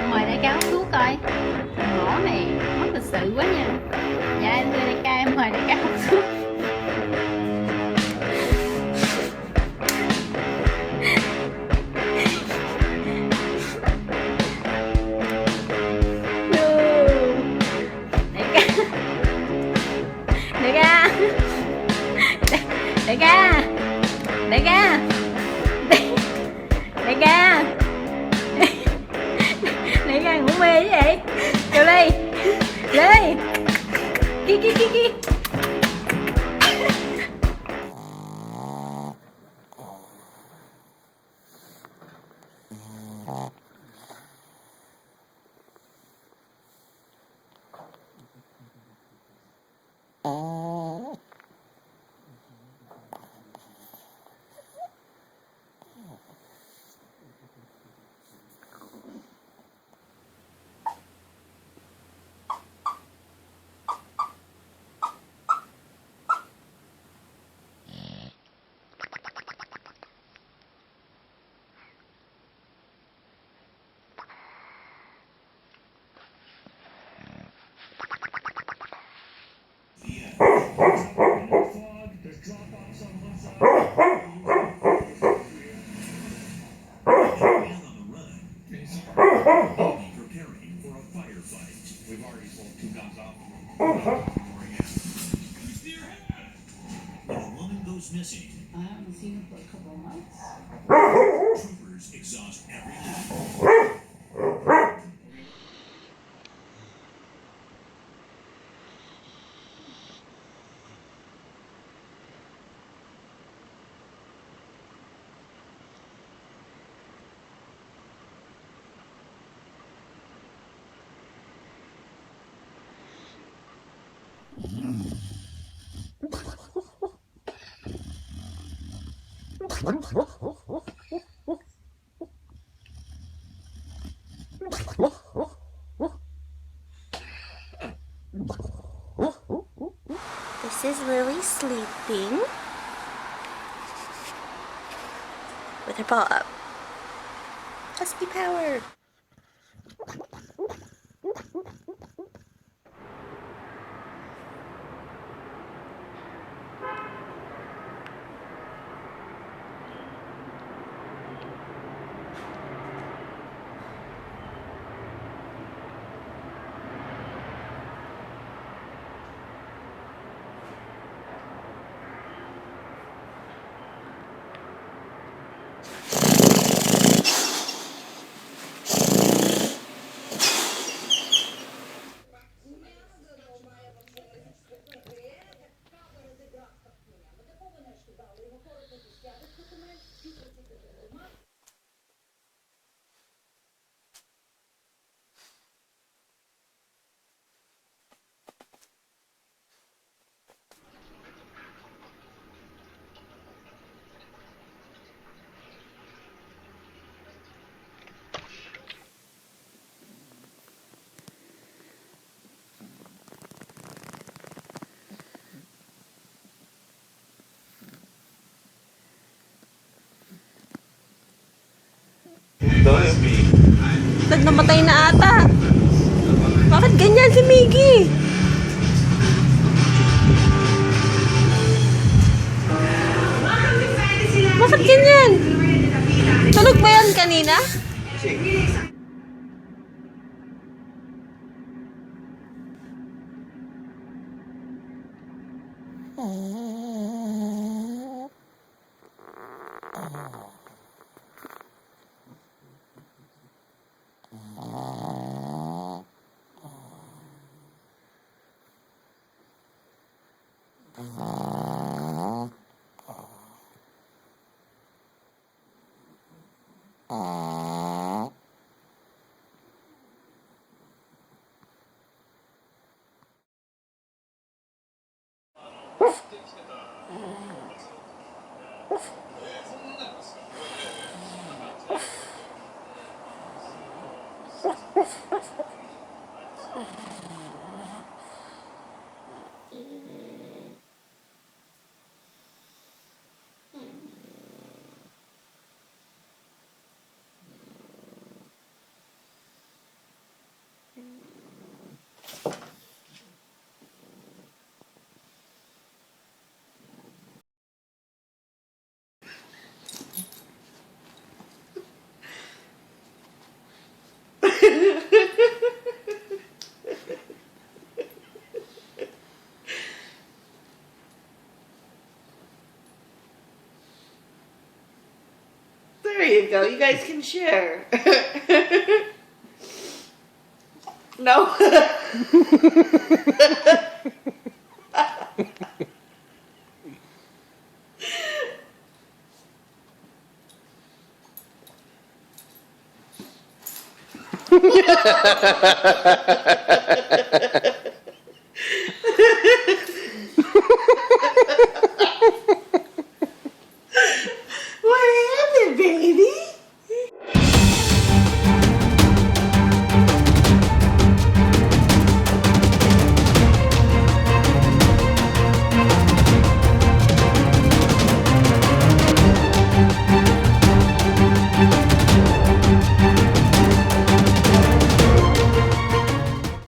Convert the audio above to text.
Mời đại ca uống thuốc coi. Mỏ này mất lịch sự quá nha. Dạ em thưa đại ca, em mời đại ca uống thuốc. Đại ca, đại ca, đại ca, đại ca, đại ca ngủ mê chứ vậy? Kêu đi, đi, kia kia kia kia. Missing. I haven't seen him for a couple of months. Troopers exhaust every lead. This is Lily sleeping with her paw up. Husky power. Namatay na ata. Bakit ganyan si Miggy? Bakit ganyan? Tulog ba yan kanina? you go. You guys can share. No.